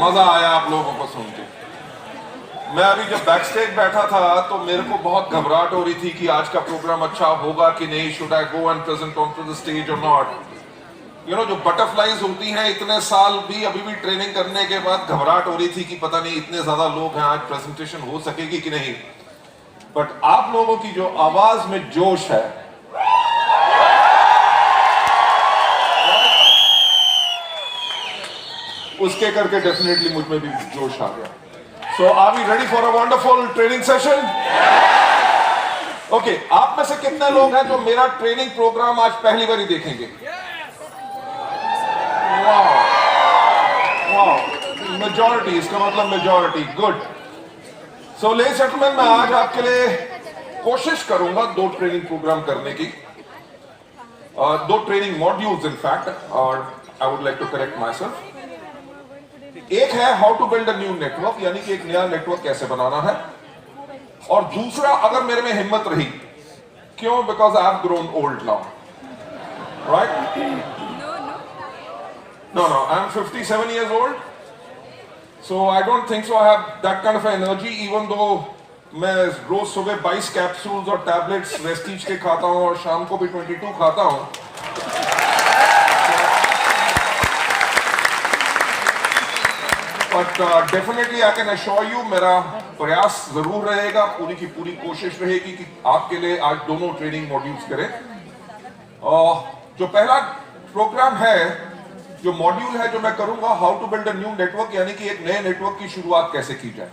मजा आया आप लोगों को सुन के। मैं अभी जब बैकस्टेज बैठा था तो मेरे को बहुत घबराहट हो रही थी कि आज का प्रोग्राम अच्छा होगा कि नहीं, should I go and present on to the stage और नॉट। यू नो, जो बटरफ्लाईज होती हैं, इतने साल भी अभी भी ट्रेनिंग करने के बाद घबराहट हो रही थी कि पता नहीं इतने ज्यादा लोग हैं, आज प्रेजेंटेशन हो सकेगी कि नहीं। बट आप लोगों की जो आवाज में जोश है, उसके करके डेफिनेटली मुझ में भी जोश आ गया। So are we ready for a wonderful training session? Okay, आप में से कितने लोग हैं जो मेरा ट्रेनिंग प्रोग्राम आज पहली बार ही देखेंगे? वाह, वाह, मेजॉरिटी, इसका मतलब majority, good. So ladies and gentleman, मैं आज आपके लिए कोशिश करूंगा 2 ट्रेनिंग प्रोग्राम करने की, 2 ट्रेनिंग मॉड्यूल्स इन फैक्ट, और I would like to correct myself. एक है how to build a new network, यानी कि एक नया नेटवर्क कैसे बनाना है, और दूसरा, अगर मेरे में हिम्मत रही, क्यों? Because I have grown old now, right? No, I am 57 years old, so I don't think so I have that kind of energy, even though मैं रोज सुबह 22 कैप्सूल्स और टैबलेट्स वेस्टीज के खाता हूं और शाम को भी 22 खाता हूं। But definitely I can assure you, मेरा प्रयास जरूर रहेगा, पूरी की पूरी कोशिश रहेगी कि आपके लिए आज दोनों ट्रेनिंग मॉड्यूल्स करें। जो पहला प्रोग्राम है, जो मॉड्यूल है जो मैं करूंगा, how to build a new network, यानी कि एक नए नेटवर्क की शुरुआत कैसे की जाए,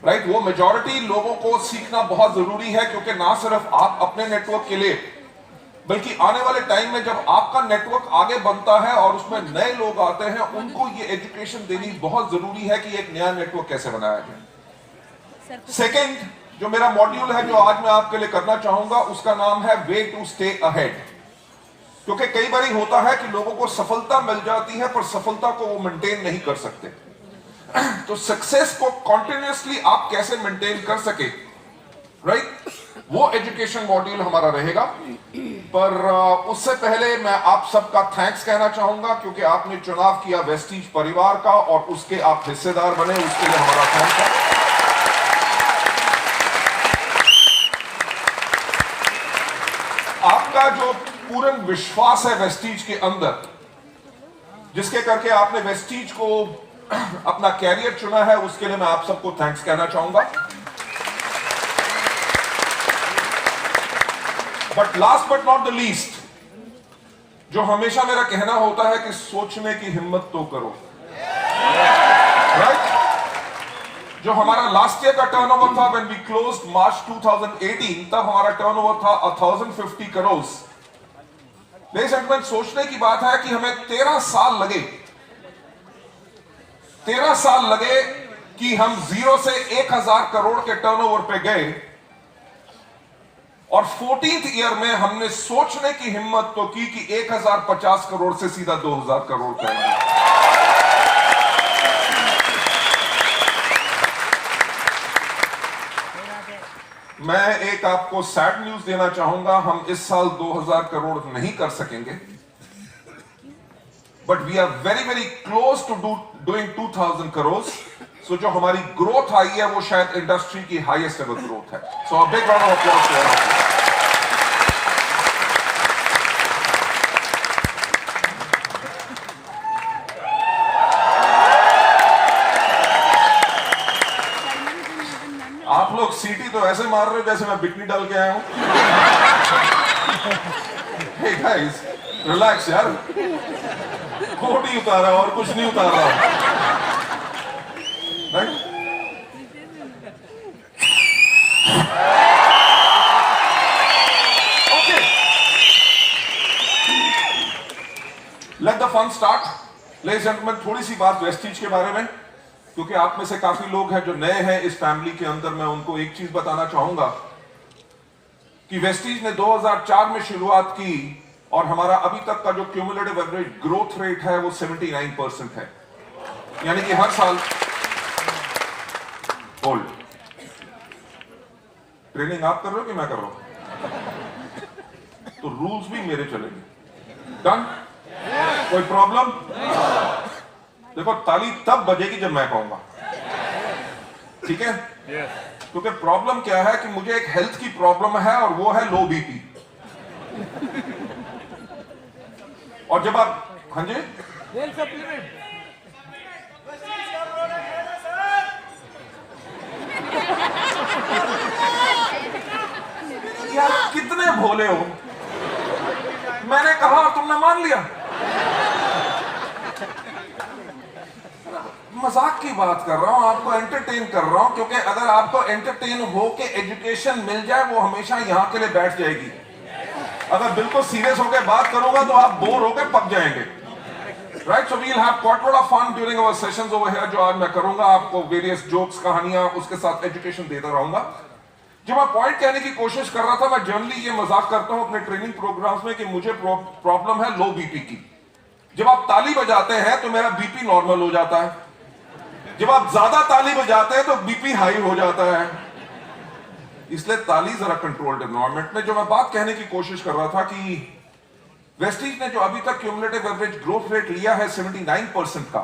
राइट? वो मेजॉरिटी लोगों को सीखना बहुत जरूरी है, क्योंकि ना सिर्फ आप अपने नेटवर्क के लिए, बल्कि आने वाले टाइम में जब आपका नेटवर्क आगे बनता है और उसमें नए लोग आते हैं, उनको ये एजुकेशन देनी बहुत जरूरी है कि एक नया नेटवर्क कैसे बनाया जाए। सेकंड जो मेरा मॉड्यूल है, जो आज मैं आपके लिए करना चाहूंगा, उसका नाम है वे टू स्टे अहेड। क्योंकि कई बार होता है कि लोगों को सफलता मिल जाती है, पर सफलता को वो मेंटेन नहीं कर सकते। तो सक्सेस को कॉन्टिन्यूसली आप कैसे मेंटेन कर सके, राइट? वो एजुकेशन मॉड्यूल हमारा रहेगा। पर उससे पहले मैं आप सबका थैंक्स कहना चाहूंगा, क्योंकि आपने चुनाव किया वेस्टीज परिवार का और उसके आप हिस्सेदार बने, उसके लिए हमारा थैंक्स है। आपका जो पूर्ण विश्वास है वेस्टीज के अंदर, जिसके करके आपने वेस्टीज को अपना कैरियर चुना है, उसके लिए मैं आप सबको थैंक्स कहना चाहूंगा। But last but not the least, जो हमेशा मेरा कहना होता है कि सोचने की हिम्मत तो करो, राइट? जो हमारा लास्ट ईयर का टर्नओवर था, व्हेन वी क्लोज्ड मार्च 2018, तब हमारा टर्नओवर था 1050 करोड़। लेडीज एंड जेंटलमैन, सोचने की बात है कि हमें 13 साल लगे, 13 साल लगे कि हम 0 से 1000 करोड़ के टर्नओवर पे गए, और 14th ईयर में हमने सोचने की हिम्मत तो की कि 1050 करोड़ से सीधा 2000 करोड़ करेंगे। मैं एक आपको सैड न्यूज देना चाहूंगा, हम इस साल 2000 करोड़ नहीं कर सकेंगे, but we are very very close to doing 2000 crore. So जो हमारी ग्रोथ आई है, वो शायद इंडस्ट्री की हाईएस्ट एवर ग्रोथ है। So a big round of applause to all. आप लोग सीटी तो ऐसे मार रहे हो जैसे मैं बिकनी डाल के आया हूं। हे गाइस, रिलैक्स यार, कोट ही उतारा और कुछ नहीं उतारा, right? Okay, let the fun start. Ladies and gentleman, थोड़ी सी बात वेस्टीज के बारे में, क्योंकि आप में से काफी लोग हैं जो नए हैं इस फैमिली के अंदर। मैं उनको एक चीज बताना चाहूंगा कि वेस्टीज ने 2004 में शुरुआत की, और हमारा अभी तक का जो क्यूमुलेटिव एवरेज ग्रोथ रेट है वो 79% है, यानी कि हर साल होल्ड। ट्रेनिंग आप कर रहे हो कि मैं कर रहा हूं? तो रूल्स भी मेरे चलेंगे। डन? कोई प्रॉब्लम? देखो ताली तब बजेगी जब मैं कहूंगा, ठीक है? क्योंकि प्रॉब्लम क्या है कि मुझे एक हेल्थ की प्रॉब्लम है और वो है लो बीपी। और जब आप, हाँ जी, यार कितने भोले हो, मैंने कहा और तुमने मान लिया। मजाक की बात कर रहा हूं, आपको एंटरटेन कर रहा हूं, क्योंकि अगर आपको एंटरटेन हो के एजुकेशन मिल जाए वो हमेशा यहां के लिए बैठ जाएगी। अगर बिल्कुल सीरियस होकर बात करूंगा तो आप बोर होकर पक जाएंगे। Right, so we'll have quite lot of fun during our sessions over here, जो आज मैं करूंगा आपको वेरियस जोक्स, कहानियां, उसके साथ एजुकेशन देता रहूंगा। जो मैं पॉइंट कहने की कोशिश कर रहा था, मैं जनरली ये मजाक करता हूं अपने ट्रेनिंग प्रोग्राम्स में कि मुझे प्रॉब्लम है लो बीपी की। जब आप ताली बजाते हैं तो मेरा बीपी नॉर्मल हो जाता है, जब आप ज्यादा ताली बजाते हैं तो बीपी हाई हो जाता है। इसलिए ताली जरा कंट्रोल्ड एनवायरनमेंट में। जो मैं बात कहने की कोशिश कर रहा था कि वेस्टीज ने जो अभी तक क्यूमुलेटिव एवरेज ग्रोथ रेट लिया है 79% का,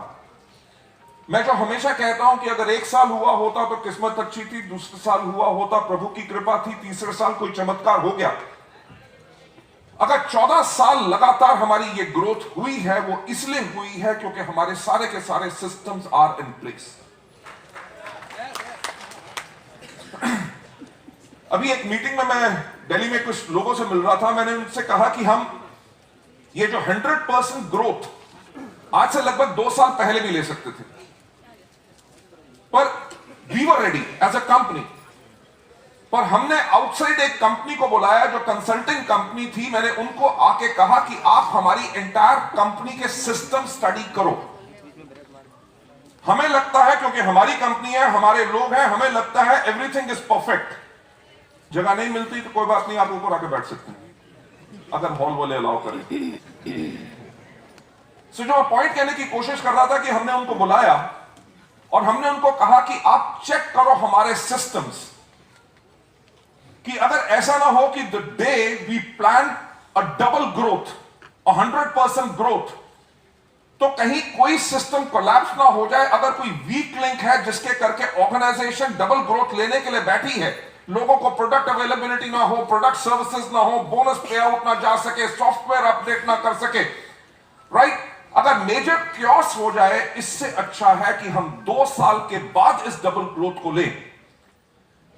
मैं जो हमेशा कहता हूं कि अगर एक साल हुआ होता तो किस्मत अच्छी थी, दूसरे साल हुआ होता प्रभु की कृपा थी, तीसरे साल कोई चमत्कार हो गया। अगर 14 साल लगातार हमारी ये ग्रोथ हुई है, वो इसलिए हुई है क्योंकि हमारे सारे के सारे सिस्टम्स आर इन प्लेस। अभी एक मीटिंग में मैं दिल्ली में कुछ लोगों से मिल रहा था, मैंने उनसे कहा कि हम ये जो 100% ग्रोथ आज से लगभग 2 साल पहले भी ले सकते थे, पर we were ready as a company. पर हमने आउटसाइड एक कंपनी को बुलाया जो कंसल्टिंग कंपनी थी। मैंने उनको आके कहा कि आप हमारी एंटायर कंपनी के सिस्टम स्टडी करो। हमें लगता है, क्योंकि हमारी कंपनी है, हमारे लोग हैं, हमें लगता है एवरीथिंग इज परफेक्ट। जगह नहीं मिलती तो कोई बात नहीं, आप ऊपर आके बैठ सकते हैं अगर हॉल वाले अलाउ करें। सो जो मैं पॉइंट कहने की कोशिश कर रहा था कि हमने उनको बुलाया और हमने उनको कहा कि आप चेक करो हमारे सिस्टम्स, कि अगर ऐसा ना हो कि the day we plan a double growth, 100% growth, तो कहीं कोई सिस्टम कोलैप्स ना हो जाए। अगर कोई वीक लिंक है जिसके करके ऑर्गेनाइजेशन डबल ग्रोथ लेने के लिए बैठी है, लोगों को प्रोडक्ट अवेलेबिलिटी ना हो, प्रोडक्ट सर्विसेज ना हो, बोनस पे आउट ना जा सके, सॉफ्टवेयर अपडेट ना कर सके, राइट? अगर मेजर क्योस हो जाए, इससे अच्छा है कि हम 2 साल के बाद इस डबल ग्रोथ को लें,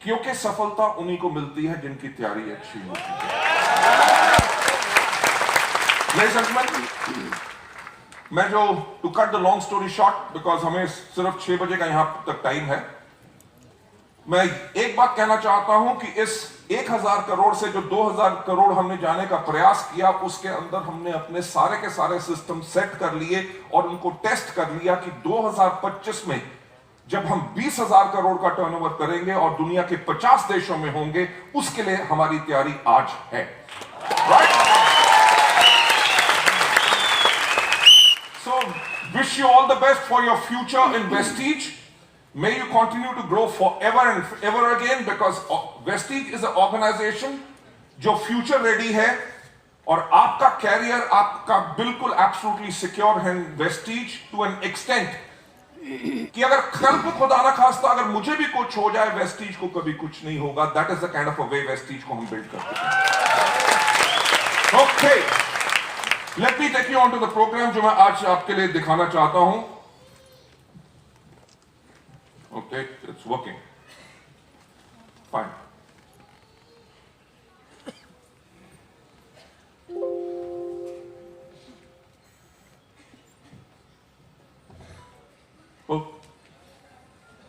क्योंकि सफलता उन्हीं को मिलती है जिनकी तैयारी अच्छी होती है। मैं जो to cut the long story short, because हमें सिर्फ 6 बजे का यहां तक टाइम है, मैं एक बात कहना चाहता हूं कि इस 1000 करोड़ से जो 2000 करोड़ हमने जाने का प्रयास किया, उसके अंदर हमने अपने सारे के सारे सिस्टम सेट कर लिए और उनको टेस्ट कर लिया कि 2025 में जब हम 20,000 करोड़ का टर्नओवर करेंगे और दुनिया के 50 देशों में होंगे, उसके लिए हमारी तैयारी आज है। Right? So wish you all the best for your future in Vestige. May you continue to grow forever and ever again, because Vestige is an organization जो फ्यूचर रेडी है और आपका कैरियर आपका बिल्कुल एब्सोल्युटली सिक्योर है Vestige to an extent कि अगर कल को खुदा ना खास्ता अगर मुझे भी कुछ हो जाए, वेस्टीज को कभी कुछ नहीं होगा। That is the kind of a way Vestige को हम बिल्ड करते हैं। Okay, let me take you on to the programme जो मैं आज आपके लिए दिखाना चाहता हूं। Okay, it's working. Fine. Oh,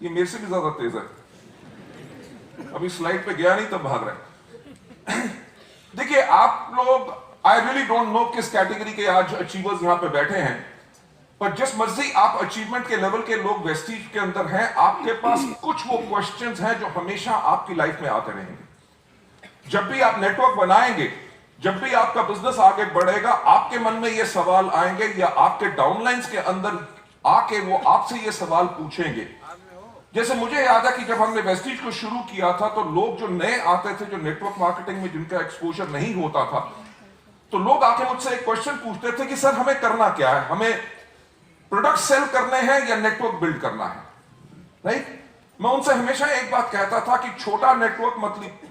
ये मेरे से भी ज्यादा तेज है। अभी स्लाइड पे गया नहीं तब भाग रहे हैं। देखिए आप लोग, आई रियली डोंट नो किस कैटेगरी के आज अचीवर्स यहां पे बैठे हैं, पर जिस मर्जी आप अचीवमेंट के लेवल के लोग वेस्टीज के अंदर हैं, आपके पास कुछ वो क्वेश्चंस हैं जो हमेशा आपकी लाइफ में आते रहेंगे। जब भी आप नेटवर्क बनाएंगे, जब भी आपका बिजनेस आगे बढ़ेगा, आपके मन में ये सवाल आएंगे या आपके डाउनलाइंस के अंदर आके वो आपसे ये सवाल पूछेंगे। जैसे मुझे याद है कि जब हमने वेस्टीज को शुरू किया था तो लोग जो नए आते थे, जो नेटवर्क मार्केटिंग में जिनका एक्सपोजर नहीं होता था, तो लोग आके मुझसे एक क्वेश्चन पूछते थे कि सर हमें करना क्या है, हमें प्रोडक्ट सेल करने हैं या नेटवर्क बिल्ड करना है, राइट? मैं उनसे हमेशा एक बात कहता था कि छोटा नेटवर्क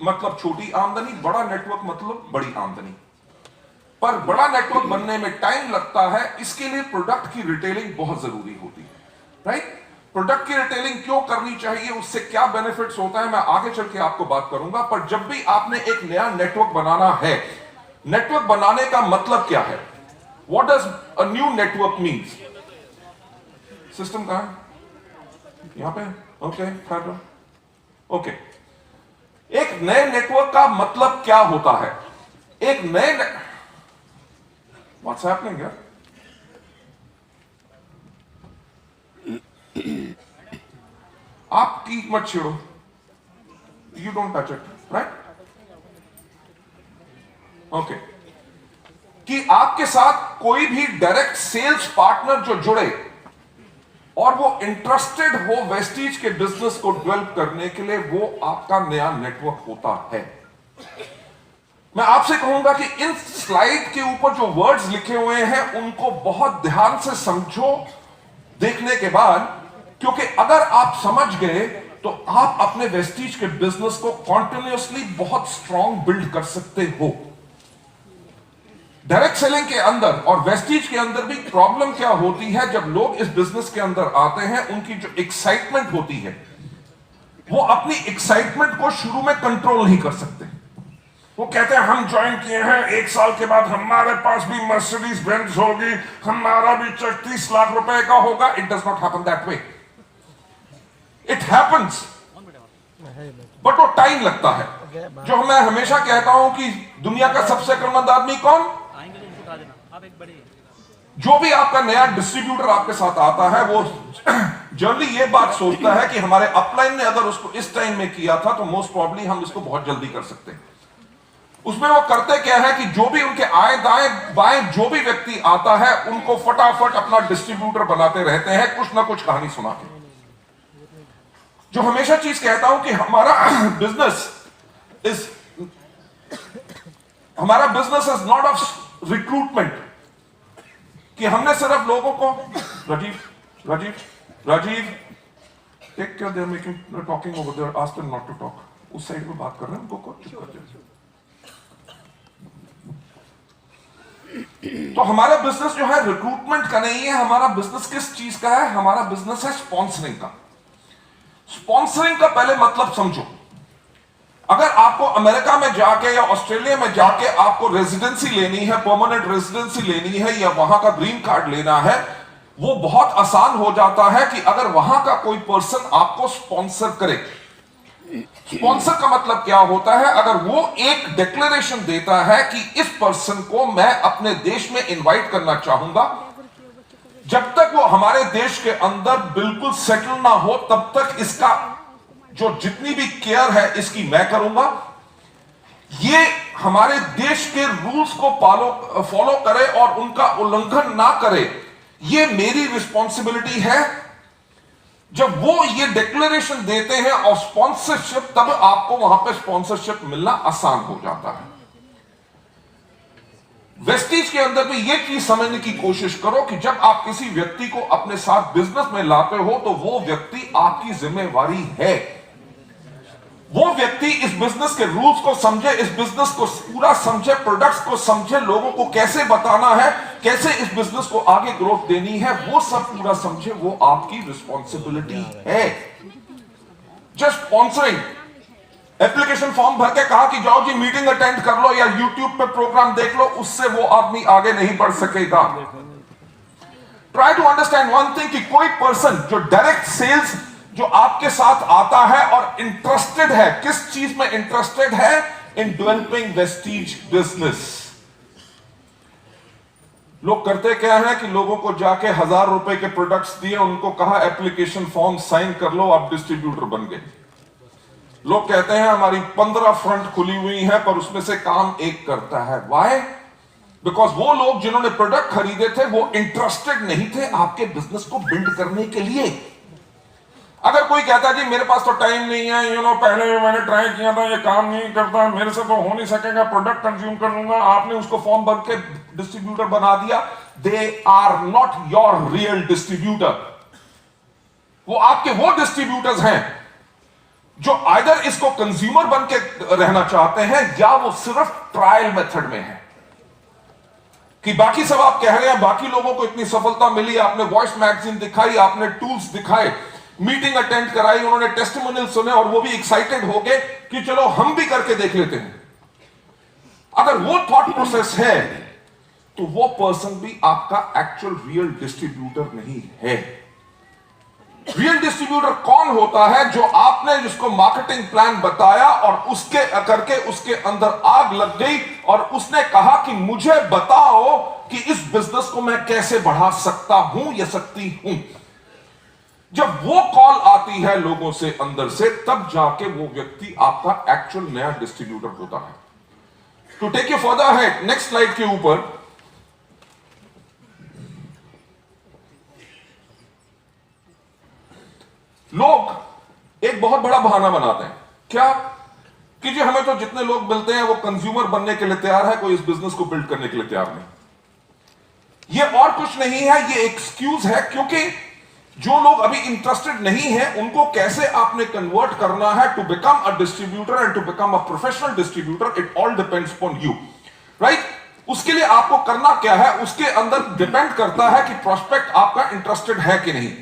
मतलब छोटी आमदनी, बड़ा नेटवर्क मतलब बड़ी आमदनी। पर बड़ा नेटवर्क बनने में टाइम लगता है, इसके लिए प्रोडक्ट की रिटेलिंग बहुत जरूरी होती है, राइट? प्रोडक्ट की रिटेलिंग क्यों करनी चाहिए, उससे क्या बेनिफिट्स होता है, मैं आगे चल के आपको बात करूंगा। पर जब भी आपने एक नया नेटवर्क बनाना है, नेटवर्क बनाने का मतलब क्या है? What does a new network means? System कहां है? यहां पे, ओके, ओके। एक नए नेटवर्क का मतलब क्या होता है? एक नए व्हाट्स हैपनिंग यार? आपकी मत छेड़ो, you don't touch it, right? Okay. कि आपके साथ कोई भी डायरेक्ट सेल्स पार्टनर जो जुड़े और वो इंटरेस्टेड हो वेस्टीज के बिजनेस को डेवलप करने के लिए, वो आपका नया नेटवर्क होता है। मैं आपसे कहूंगा कि इन स्लाइड के ऊपर जो वर्ड्स लिखे हुए हैं उनको बहुत ध्यान से समझो देखने के बाद, क्योंकि अगर आप समझ गए तो आप अपने वेस्टीज के बिजनेस को कॉन्टिन्यूअसली बहुत स्ट्रांग बिल्ड कर सकते हो। डायरेक्ट सेलिंग के अंदर और वेस्टीज के अंदर भी प्रॉब्लम क्या होती है? जब लोग इस बिजनेस के अंदर आते हैं, उनकी जो एक्साइटमेंट होती है, वो अपनी एक्साइटमेंट को शुरू में कंट्रोल नहीं कर सकते। वो कहते हैं हम ज्वाइन किए हैं, 1 साल के बाद हमारे पास भी मर्सिडीज बेंज होगी, हमारा भी 30 लाख रुपए का होगा। It does not happen that way. It happens, but वो टाइम लगता है। जो मैं हमेशा कहता हूं कि दुनिया का सबसे अक्लमंद आदमी कौन? जो भी आपका नया डिस्ट्रीब्यूटर आपके साथ आता है, वो जनरली ये बात सोचता है कि हमारे अपलाइन ने अगर उसको इस टाइम में किया था तो मोस्ट प्रॉब्ली हम इसको बहुत जल्दी कर सकते हैं। उसमें वो करते क्या है कि जो भी उनके आए दाएं बाएं जो भी व्यक्ति आता है, उनको फटाफट अपना डिस्ट्रीब्यूटर बनाते रहते हैं, कुछ ना कुछ कहानी सुना के। जो हमेशा चीज कहता हूं कि हमारा business is not of recruitment, कि हमने सिर्फ लोगों को Rajiv take care, they are making talking over there, ask them not to talk. उस साइड में बात कर रहे हैं, उनको चुप कर जाए। तो हमारा बिजनेस जो है रिक्रूटमेंट का नहीं है। हमारा बिजनेस किस चीज का है? हमारा बिजनेस है स्पॉन्सरिंग का। स्पॉन्सरिंग का पहले मतलब समझो। अगर आपको अमेरिका में जाके या ऑस्ट्रेलिया में जाके आपको रेजिडेंसी लेनी है, परमानेंट रेजिडेंसी लेनी है, या वहां का ग्रीन कार्ड लेना है, वो बहुत आसान हो जाता है कि अगर वहां का कोई पर्सन आपको स्पॉन्सर करे। स्पॉन्सर का मतलब क्या होता है? अगर वो एक डिक्लेरेशन देता है कि इस पर्सन को मैं अपने देश में इनवाइट करना चाहूंगा, जब तक वो हमारे देश के अंदर बिल्कुल सेटल ना हो तब तक इसका जो जितनी भी केयर है इसकी मैं करूंगा। ये हमारे देश के रूल्स को फॉलो करे और उनका उल्लंघन ना करे, ये मेरी रिस्पॉन्सिबिलिटी है। जब वो ये डिक्लेरेशन देते हैं और स्पॉन्सरशिप, तब आपको वहां पे स्पॉन्सरशिप मिलना आसान हो जाता है। वेस्टीज के अंदर भी ये चीज समझने की कोशिश करो कि जब आप किसी व्यक्ति को अपने साथ बिजनेस में लाते हो तो वो व्यक्ति आपकी जिम्मेवारी है। वो व्यक्ति इस बिजनेस के रूल्स को समझे, इस बिजनेस को पूरा समझे, प्रोडक्ट्स को समझे, लोगों को कैसे बताना है, कैसे इस बिजनेस को आगे ग्रोथ देनी है, वो सब पूरा समझे। वो आपकी रिस्पॉन्सिबिलिटी है। जस्ट स्पॉन्सरिंग, एप्लीकेशन फॉर्म भर के कहा कि जाओ जी मीटिंग अटेंड कर लो या यूट्यूब पे प्रोग्राम देख लो, उससे वो आदमी आगे नहीं बढ़ सकेगा। Try to understand one thing कि कोई पर्सन जो डायरेक्ट सेल्स जो आपके साथ आता है और इंटरेस्टेड है, किस चीज में इंटरेस्टेड है? In developing Vestige business. लोग करते क्या है कि लोगों को जाके 1000 रुपए के प्रोडक्ट्स दिए, उनको कहा एप्लीकेशन फॉर्म साइन कर लो, आप डिस्ट्रीब्यूटर बन गए। लोग कहते हैं हमारी 15 फ्रंट खुली हुई है पर उसमें से काम एक करता है। व्हाई? बिकॉज वो लोग जिन्होंने प्रोडक्ट खरीदे थे वो इंटरेस्टेड नहीं थे आपके बिजनेस को बिल्ड करने के लिए। अगर कोई कहता जी मेरे पास तो टाइम नहीं है, पहले भी मैंने ट्राई किया था, ये काम नहीं करता, मेरे से तो हो नहीं सकेगा, प्रोडक्ट कंज्यूम कर लूंगा, आपने उसको फॉर्म भर के डिस्ट्रीब्यूटर बना दिया, they are not your real distributor. वो आपके वो डिस्ट्रीब्यूटर्स हैं जो आइदर इसको कंज्यूमर बन के रहना चाहते हैं या वो सिर्फ ट्रायल मेथड में है कि बाकी सब आप कह रहे हैं, बाकी लोगों को इतनी सफलता मिली, आपने वॉइस मैगजीन दिखाई, आपने टूल्स दिखाए, मीटिंग अटेंड कराई, उन्होंने टेस्टिमोनियल सुने और वो भी एक्साइटेड हो गए कि चलो हम भी करके देख लेते हैं। अगर वो थॉट प्रोसेस है तो वो पर्सन भी आपका एक्चुअल रियल डिस्ट्रीब्यूटर नहीं है। रियल डिस्ट्रीब्यूटर कौन होता है? जो आपने जिसको मार्केटिंग प्लान बताया और उसके करके उसके अंदर आग लग गई और उसने कहा कि मुझे बताओ कि इस बिजनेस को मैं कैसे बढ़ा सकता हूं या सकती हूं। जब वो कॉल आती है लोगों से अंदर से, तब जाके वो व्यक्ति आपका एक्चुअल नया डिस्ट्रीब्यूटर होता है। टू टेक यू फर्दर है, नेक्स्ट स्लाइड के ऊपर लोग एक बहुत बड़ा बहाना बनाते हैं, क्या कि जी हमें तो जितने लोग मिलते हैं वो कंज्यूमर बनने के लिए तैयार है, कोई इस बिजनेस को बिल्ड करने के लिए तैयार नहीं। ये और कुछ नहीं है, ये एक्सक्यूज है, क्योंकि जो लोग अभी इंटरेस्टेड नहीं है उनको कैसे आपने कन्वर्ट करना है to become a distributor and to become a professional distributor, it all depends upon you, right. उसके लिए आपको करना क्या है, उसके अंदर डिपेंड करता है कि प्रोस्पेक्ट आपका इंटरेस्टेड है कि नहीं।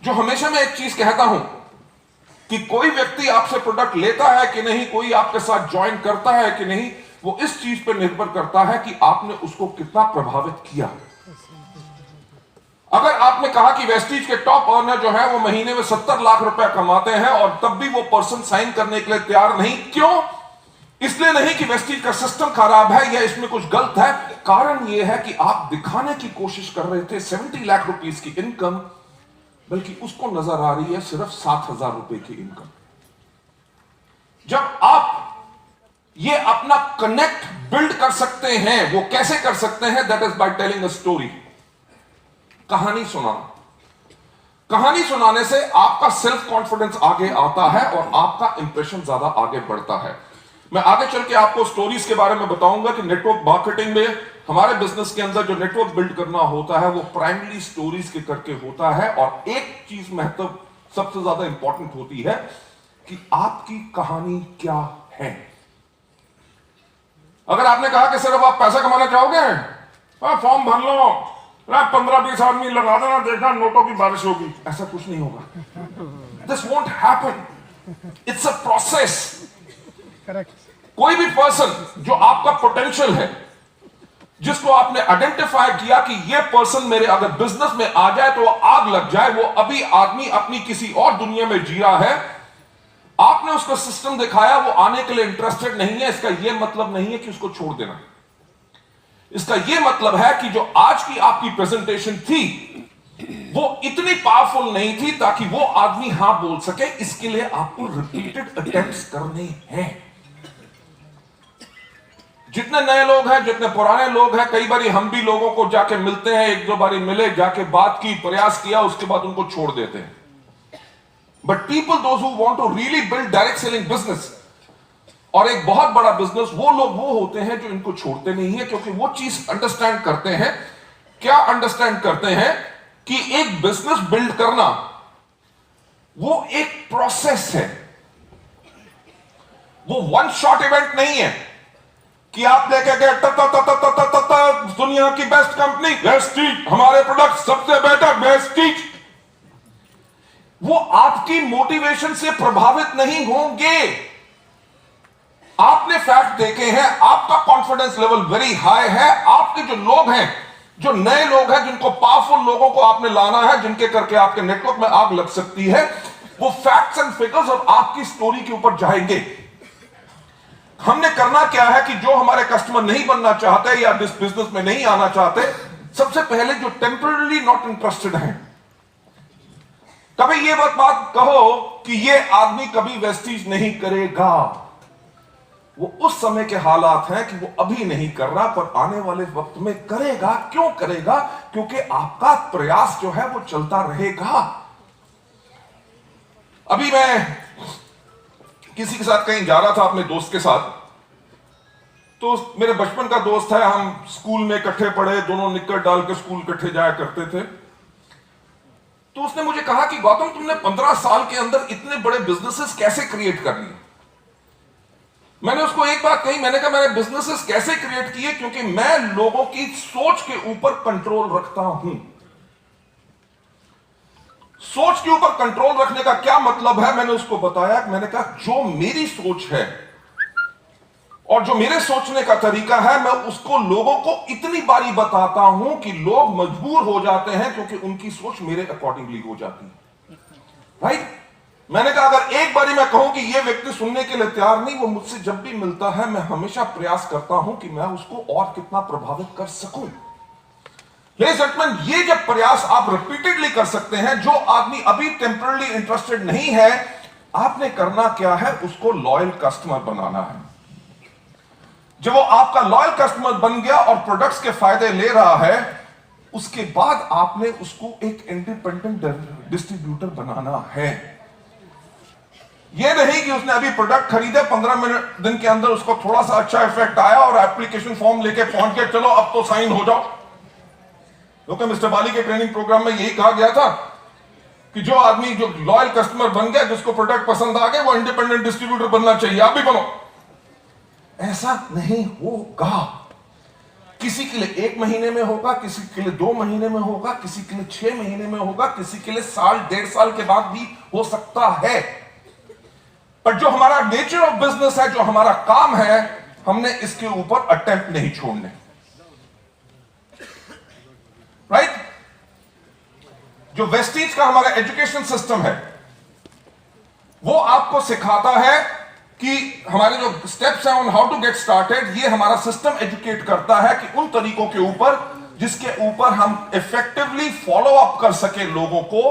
जो हमेशा मैं एक चीज कहता हूं कि कोई व्यक्ति आपसे प्रोडक्ट लेता है कि नहीं, कोई आपके साथ ज्वाइन करता है कि नहीं, वो इस चीज पर निर्भर करता है कि आपने उसको कितना प्रभावित किया। अगर आपने कहा कि वेस्टीज के टॉप अर्नर जो है वो महीने में 70 लाख रुपए कमाते हैं और तब भी वो पर्सन साइन करने के लिए तैयार नहीं, क्यों? इसलिए नहीं कि वेस्टीज का सिस्टम खराब है या इसमें कुछ गलत है, कारण यह है कि आप दिखाने की कोशिश कर रहे थे 70 लाख रुपीस की इनकम, बल्कि उसको नजर आ रही है सिर्फ 7,000 रुपए की इनकम। जब आप ये अपना कनेक्ट बिल्ड कर सकते हैं, वो कैसे कर सकते हैं? That is by telling a story, कहानी सुनाना। कहानी सुनाने से आपका सेल्फ कॉन्फिडेंस आगे आता है और आपका इंप्रेशन ज्यादा आगे बढ़ता है। मैं आगे चल के आपको स्टोरीज के बारे में बताऊंगा कि नेटवर्क मार्केटिंग में हमारे बिजनेस के अंदर जो नेटवर्क बिल्ड करना होता है वो प्राइमरी स्टोरीज के करके होता है। और एक चीज महत्व सबसे ज्यादा इंपॉर्टेंट होती है कि आपकी कहानी क्या है। अगर आपने कहा कि सिर्फ आप पैसा कमाना चाहोगे, फॉर्म भर लो, 15-20 आदमी लगा देना, देखना नोटों की बारिश होगी, ऐसा कुछ नहीं होगा। This won't happen, it's a process. कोई भी पर्सन जो आपका पोटेंशियल है, जिसको आपने आइडेंटिफाई किया कि ये पर्सन मेरे अगर बिजनेस में आ जाए तो आग लग जाए, वो अभी आदमी अपनी किसी और दुनिया में जी रहा है, आपने उसको सिस्टम दिखाया, वो आने के लिए इंटरेस्टेड नहीं है, इसका यह मतलब नहीं है कि उसको छोड़ देना। इसका यह मतलब है कि जो आज की आपकी प्रेजेंटेशन थी वो इतनी पावरफुल नहीं थी ताकि वो आदमी हां बोल सके। इसके लिए आपको रिपीटेड अटेम्प्ट्स करने हैं। जितने नए लोग हैं, जितने पुराने लोग हैं, कई बार हम भी लोगों को जाके मिलते हैं, एक दो बारी मिले, जाके बात की, प्रयास किया, उसके बाद उनको छोड़ देते हैं। But people those who want to really build direct selling business और एक बहुत बड़ा बिजनेस, वो लोग वो होते हैं जो इनको छोड़ते नहीं है, क्योंकि वो चीज अंडरस्टैंड करते हैं। क्या अंडरस्टैंड करते हैं? कि एक बिजनेस बिल्ड करना वो एक प्रोसेस है, वो वन शॉट इवेंट नहीं है कि आप लेके गए दुनिया की बेस्ट कंपनी वेस्टीज, हमारे प्रोडक्ट सबसे बेटर वेस्टीज। वो आपकी मोटिवेशन से प्रभावित नहीं होंगे। आपने फैक्ट देखे हैं, आपका कॉन्फिडेंस लेवल वेरी हाई है। आपके जो लोग हैं, जो नए लोग हैं, जिनको पावरफुल लोगों को आपने लाना है, जिनके करके आपके नेटवर्क में आग लग सकती है, वो फैक्ट्स एंड फिगर्स और आपकी स्टोरी के ऊपर जाएंगे। हमने करना क्या है कि जो हमारे कस्टमर नहीं बनना चाहते या इस बिजनेस में नहीं आना चाहते, सबसे पहले जो टेम्पररी नॉट इंटरेस्टेड हैं, कभी ये बात कहो कि ये आदमी कभी वेस्टीज नहीं करेगा। वो उस समय के हालात हैं कि वो अभी नहीं कर रहा, पर आने वाले वक्त में करेगा। क्यों करेगा? क्योंकि आपका प्रयास जो है वो चलता रहेगा। अभी मैं किसी के साथ कहीं जा रहा था, अपने दोस्त के साथ, तो मेरे बचपन का दोस्त है, हम स्कूल में इकट्ठे पढ़े, दोनों निक्कर डाल के स्कूल इकट्ठे जाया करते थे। तो उसने मुझे कहा कि गौतम, तुमने 15 साल के अंदर इतने बड़े बिजनेसेस कैसे क्रिएट कर लिए? मैंने उसको एक बात कही, मैंने कहा मैंने बिजनेसेस कैसे क्रिएट किए, क्योंकि मैं लोगों की सोच के ऊपर कंट्रोल रखता हूं। सोच के ऊपर कंट्रोल रखने का क्या मतलब है, मैंने उसको बताया। मैंने कहा जो मेरी सोच है और जो मेरे सोचने का तरीका है, मैं उसको लोगों को इतनी बारी बताता हूं कि लोग मजबूर हो जाते हैं, क्योंकि उनकी सोच मेरे अकॉर्डिंगली हो जाती है। राइट? मैंने कहा अगर एक बारी मैं कहूं कि यह व्यक्ति सुनने के लिए तैयार नहीं, वो मुझसे जब भी मिलता है मैं हमेशा प्रयास करता हूं कि मैं उसको और कितना प्रभावित कर सकूं। लेडीज एंड जेंटलमैन, ये जब प्रयास आप रिपीटेडली कर सकते हैं, जो आदमी अभी टेम्पररी इंटरेस्टेड नहीं है, आपने करना क्या है, उसको लॉयल कस्टमर बनाना है। जब वो आपका लॉयल कस्टमर बन गया और प्रोडक्ट्स के फायदे ले रहा है, उसके बाद आपने उसको एक इंडिपेंडेंट डिस्ट्रीब्यूटर बनाना है। यह नहीं कि उसने अभी प्रोडक्ट खरीदे, 15 दिन के अंदर उसको थोड़ा सा अच्छा इफेक्ट आया और एप्लीकेशन फॉर्म लेके पहुंच गया, चलो अब तो साइन हो जाओ। क्योंकि मिस्टर बाली के ट्रेनिंग प्रोग्राम में यही कहा गया था कि जो आदमी जो लॉयल कस्टमर बन गया, जिसको प्रोडक्ट पसंद आ गए, वो इंडिपेंडेंट डिस्ट्रीब्यूटर बनना चाहिए। आप भी बनो। ऐसा नहीं होगा। किसी के लिए 1 महीने में होगा, किसी के लिए 2 महीने में होगा, किसी के लिए 6 महीने में होगा, किसी के लिए साल 1.5 साल के बाद भी हो सकता है। पर जो हमारा नेचर ऑफ बिजनेस है, जो हमारा काम है, हमने इसके ऊपर अटेम्प्ट नहीं छोड़ने। राइट? जो वेस्टीज का हमारा एजुकेशन सिस्टम है, वो आपको सिखाता है कि हमारे जो स्टेप्स हैं on how to get started, ये हमारा सिस्टम एजुकेट करता है कि उन तरीकों के ऊपर जिसके ऊपर हम इफेक्टिवली फॉलो अप कर सके लोगों को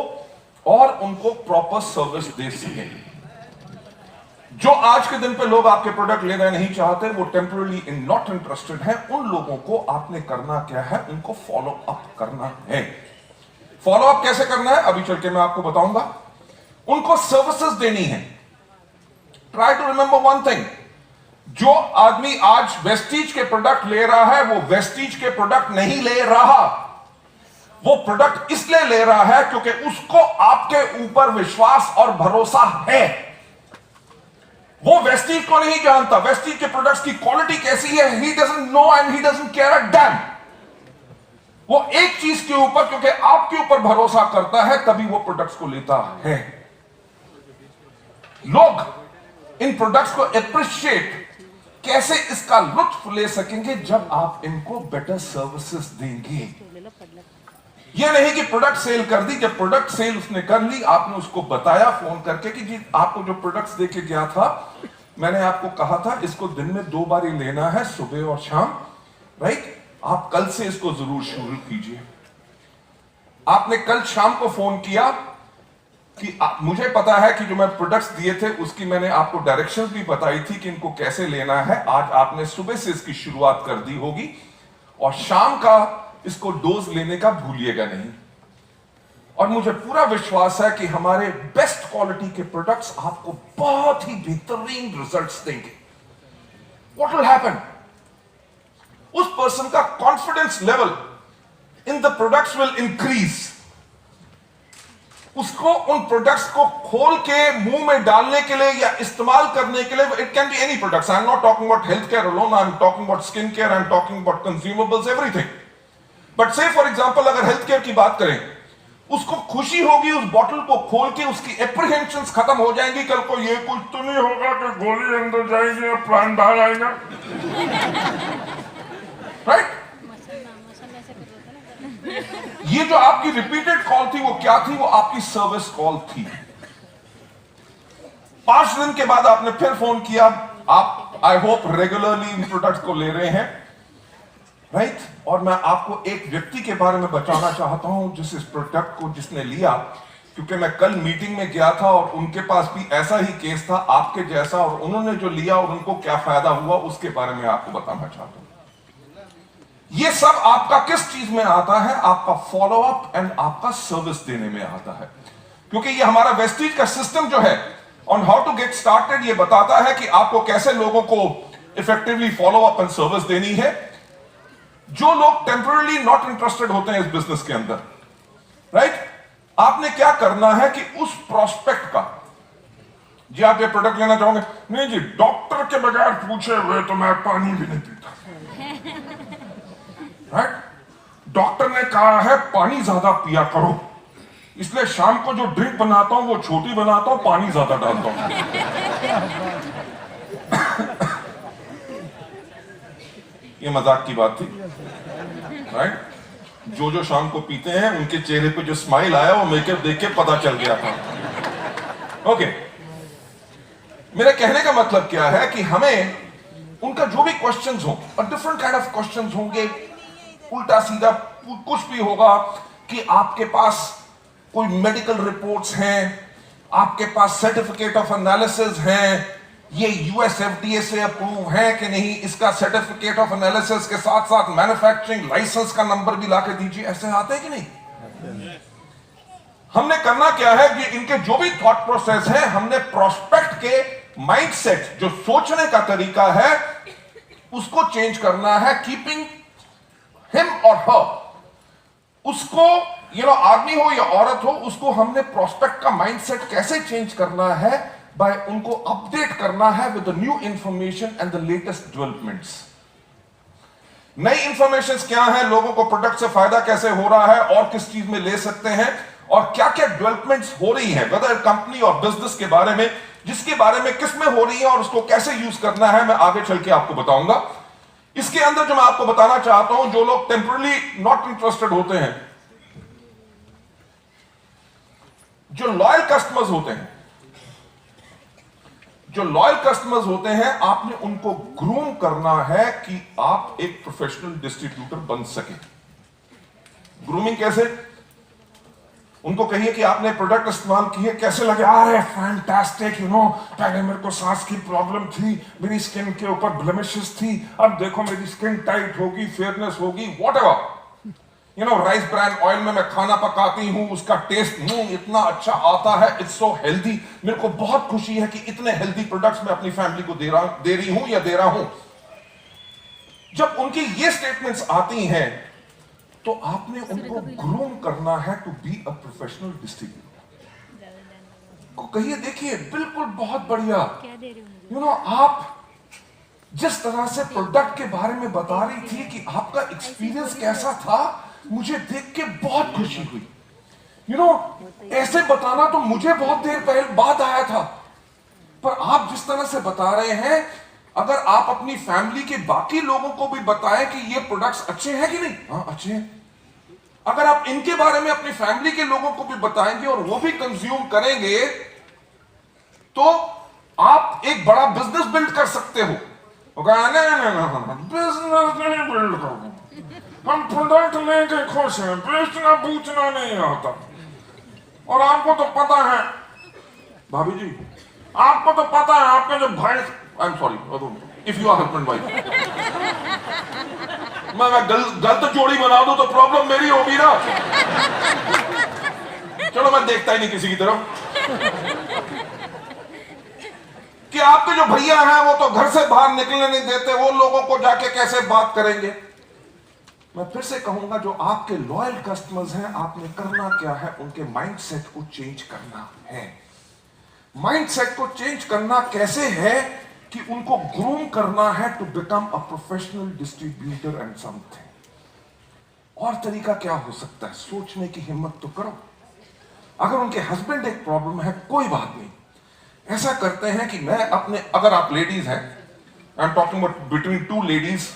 और उनको प्रॉपर सर्विस दे सके। जो आज के दिन पे लोग आपके प्रोडक्ट लेना नहीं चाहते, वो टेम्पररी नॉट इंटरेस्टेड हैं, उन लोगों को आपने करना क्या है, उनको फॉलो अप करना है। फॉलो अप कैसे करना है अभी चल के मैं आपको बताऊंगा। उनको सर्विसेज देनी है। Try to remember one thing, जो आदमी आज वेस्टीज के प्रोडक्ट ले रहा है, वो वेस्टीज के प्रोडक्ट नहीं ले रहा। वो प्रोडक्ट इसलिए ले रहा है क्योंकि उसको आपके ऊपर विश्वास और भरोसा है। वो वेस्टीज को नहीं जानता, वेस्टीज के प्रोडक्ट्स की क्वालिटी कैसी है, he doesn't know and he doesn't care a dam. वो एक चीज के ऊपर, क्योंकि आपके ऊपर भरोसा करता है, तभी वो प्रोडक्ट्स को लेता है। लोग इन प्रोडक्ट्स को अप्रिशिएट कैसे इसका लुत्फ ले सकेंगे, जब आप इनको बेटर सर्विसेज देंगे। यह नहीं कि प्रोडक्ट सेल कर दी, जब प्रोडक्ट सेल उसने कर ली, आपने उसको बताया फोन करके कि जी आपको जो प्रोडक्ट्स देके गया था, मैंने आपको कहा था इसको दिन में 2 बार ही लेना है, सुबह और शाम। राइट? आप कल से इसको जरूर शुरू कीजिए। आपने कल शाम को फोन किया कि मुझे पता है कि जो मैं प्रोडक्ट्स दिए थे उसकी मैंने आपको डायरेक्शंस भी बताई थी कि इनको कैसे लेना है। आज आपने सुबह से इसकी शुरुआत कर दी होगी और शाम का इसको डोज लेने का भूलिएगा नहीं। और मुझे पूरा विश्वास है कि हमारे बेस्ट क्वालिटी के प्रोडक्ट्स आपको बहुत ही बेहतरीन रिजल्ट्स देंगे। What will happen? उस पर्सन का confidence level in the products will increase. उसको उन प्रोडक्ट्स को खोल के मुंह में डालने के लिए या इस्तेमाल करने के लिए, it can be any products, I am not talking about health care alone, I am talking about skin care, I am talking about consumables, everything. But से फॉर एग्जांपल अगर हेल्थ केयर की बात करें, उसको खुशी होगी उस बॉटल को खोल के, उसकी एप्रीहेंशंस खत्म हो जाएंगी। कल को ये कुछ तो नहीं होगा कि गोली अंदर जाएगी और प्राण बाहर आएगा। राइट? ये जो आपकी रिपीटेड कॉल थी, वो क्या थी? वो आपकी सर्विस कॉल थी। 5 दिन के बाद आपने फिर फोन किया। आप I hope regularly in products को ले रहे हैं। राइट? और मैं आपको एक व्यक्ति के बारे में बताना चाहता हूं जिस इस प्रोडक्ट को जिसने लिया, क्योंकि मैं कल मीटिंग में गया था और उनके पास भी ऐसा ही केस था आपके जैसा, और उन्होंने जो लिया और उनको क्या फायदा हुआ उसके बारे में आपको बताना चाहता हूं। ये सब आपका किस चीज में आता है? आपका फॉलो अप एंड आपका सर्विस देने में आता है। क्योंकि ये हमारा वेस्टीज का सिस्टम जो है on how to get started, ये बताता है कि आपको कैसे लोगों को effectively follow up and service देनी है। जो लोग टेम्पररी नॉट इंटरेस्टेड होते हैं इस बिजनेस के अंदर, राइट, आपने क्या करना है कि उस प्रोस्पेक्ट का, जी आप ये प्रोडक्ट लेना चाहोगे, नहीं जी डॉक्टर के बगैर पूछे हुए तो मैं पानी भी नहीं पीता, राइट, डॉक्टर ने कहा है पानी ज्यादा पिया करो, इसलिए शाम को जो ड्रिंक बनाता हूं वो छोटी बनाता हूं, पानी ज्यादा डालता हूं। ये मजाक की बात थी, राइट। जो शाम को पीते हैं उनके चेहरे पे जो स्माइल आया वो मेकअप देख के पता चल गया था। ओके, मेरे कहने का मतलब क्या है कि हमें उनका जो भी क्वेश्चंस हो, और डिफरेंट काइंड ऑफ क्वेश्चंस होंगे, उल्टा सीधा कुछ भी होगा कि आपके पास कोई मेडिकल रिपोर्ट्स हैं, आपके पास सर्टिफिकेट ऑफ एनालिसिस हैं, ये यूएस एफडीए से अप्रूव है कि नहीं, इसका सर्टिफिकेट ऑफ एनालिसिस के साथ साथ मैन्युफैक्चरिंग लाइसेंस का नंबर भी लाके दीजिए, ऐसे आते हैं कि नहीं। हमने करना क्या है कि इनके जो भी थॉट प्रोसेस है, हमने प्रोस्पेक्ट के माइंडसेट, जो सोचने का तरीका है, उसको चेंज करना है, कीपिंग हिम और हर, उसको आदमी हो या औरत हो, उसको हमने प्रोस्पेक्ट का माइंडसेट कैसे चेंज करना है, बाय उनको अपडेट करना है with the new information and the latest developments. नई इंफॉर्मेशन क्या है, लोगों को प्रोडक्ट से फायदा कैसे हो रहा है और किस चीज में ले सकते हैं, और क्या क्या डेवलपमेंट्स हो रही है वेदर कंपनी और बिजनेस के बारे में, जिसके बारे में किस में हो रही है और उसको कैसे यूज करना है, मैं आगे चल के आपको बताऊंगा। इसके अंदर जो मैं आपको बताना चाहता हूं, जो लोग टेम्पररी नॉट इंटरेस्टेड होते हैं, जो लॉयल कस्टमर्स होते हैं, आपने उनको ग्रूम करना है कि आप एक प्रोफेशनल डिस्ट्रीब्यूटर बन सके। ग्रूमिंग कैसे? उनको कहिए कि आपने प्रोडक्ट इस्तेमाल किए, कैसे लगे? अरे फैंटास्टिक, पहले मेरे को सांस की प्रॉब्लम थी, मेरी स्किन के ऊपर ब्लेमिशेस थी, अब देखो मेरी स्किन टाइट होगी, फेयरनेस होगी, व्हाटएवर। राइस ब्रांड ऑयल में मैं खाना पकाती हूं, उसका टेस्ट इतना अच्छा आता है, इट्स सो हेल्दी, मेरे को बहुत खुशी है कि इतने हेल्दी प्रोडक्ट्स मैं अपनी फैमिली को दे रहा हूं। जब उनकी ये स्टेटमेंट्स आती हैं, तो आपने उनको ग्रूम करना है to be a professional distributor. को कहिए, देखिए बिल्कुल बहुत बढ़िया, आप जिस तरह से प्रोडक्ट के बारे में बता रही थी कि आपका एक्सपीरियंस कैसा था, मुझे देख के बहुत खुशी हुई। ऐसे बताना तो मुझे बहुत देर पहले बाद आया था, पर आप जिस तरह से बता रहे हैं, अगर आप अपनी फैमिली के बाकी लोगों को भी बताएं कि ये प्रोडक्ट्स अच्छे हैं कि नहीं, हाँ अच्छे हैं, अगर आप इनके बारे में अपनी फैमिली के लोगों को भी बताएंगे और वो भी कंज्यूम करेंगे, तो आप एक बड़ा बिजनेस बिल्ड कर सकते हो। बिजनेस नहीं बिल्ड करो, हम प्रोडक्ट लेके खुश हैं, बेचना पूछना नहीं आता। और आपको तो पता है भाभी जी, आपको तो पता है, आपके जो भाई, I am sorry if you are husband wife, मैं गलत जोड़ी बना दूं तो प्रॉब्लम मेरी होगी ना। चलो मैं देखता ही नहीं किसी की तरफ। कि आपके जो भैया हैं वो तो घर से बाहर निकलने नहीं देते, वो लोगों को जाके कैसे बात करेंगे। मैं फिर से कहूंगा, जो आपके लॉयल कस्टमर्स हैं, आपने करना क्या है, उनके माइंडसेट को चेंज करना है। माइंडसेट को चेंज करना कैसे है कि उनको ग्रूम करना है to become a professional distributor and something. और तरीका क्या हो सकता है? सोचने की हिम्मत तो करो। अगर उनके हस्बैंड एक प्रॉब्लम है, कोई बात नहीं, ऐसा करते हैं कि मैं अपने, अगर आप लेडीज हैं, I am talking about between two ladies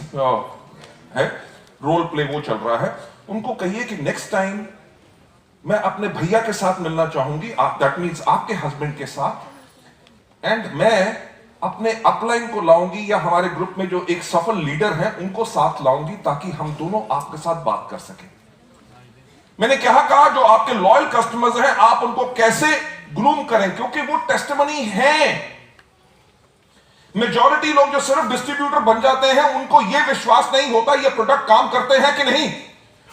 है, रोल प्ले वो चल रहा है, उनको कहिए कि नेक्स्ट टाइम मैं अपने भैया के साथ मिलना चाहूंगी, दैट मीन्स आपके हस्बैंड के साथ, एंड मैं अपने अपलाइन को लाऊंगी, या हमारे ग्रुप में जो एक सफल लीडर है उनको साथ लाऊंगी, ताकि हम दोनों आपके साथ बात कर सकें। मैंने क्या कहा, जो आपके लॉयल कस्टमर्स हैं, आप उनको कैसे ग्रूम करें, क्योंकि वो टेस्टिमनी है। मेजॉरिटी लोग जो सिर्फ डिस्ट्रीब्यूटर बन जाते हैं, उनको यह विश्वास नहीं होता ये प्रोडक्ट काम करते हैं कि नहीं।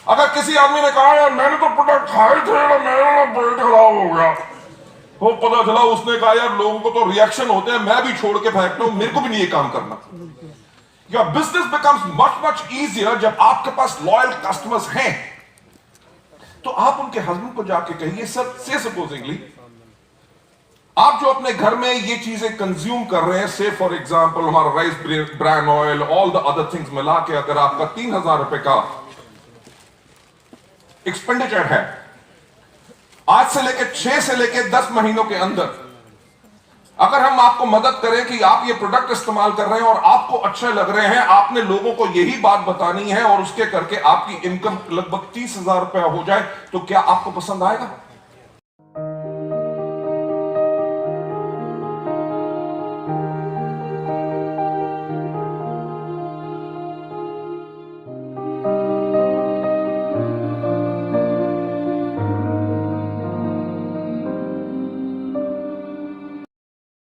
अगर किसी आदमी ने कहा, यार मैंने तो प्रोडक्ट खाए थे, मेरा पेट खराब हो गया, वो पता चला उसने कहा यार लोगों को तो रिएक्शन होते हैं, मैं भी छोड़ के फेंकता हूं, मेरे को भी नहीं ये काम करना। Your business becomes much easier जब आपके पास लॉयल कस्टमर्स हैं। तो आप उनके हस्बैंड को जाके कहिए, सर से सपोजिंगली आप जो अपने घर में ये चीजें कंज्यूम कर रहे हैं, से फॉर एग्जांपल हमारा rice bran oil, all the other things मिला के अगर आपका 3,000 रुपए का एक्सपेंडिचर है, आज से लेकर 6 से लेकर 10 महीनों के अंदर अगर हम आपको मदद करें कि आप ये प्रोडक्ट इस्तेमाल कर रहे हैं और आपको अच्छे लग रहे हैं, आपने लोगों को यही बात बतानी है और उसके करके आपकी इनकम लगभग 30,000 रुपया हो जाए, तो क्या आपको पसंद आएगा?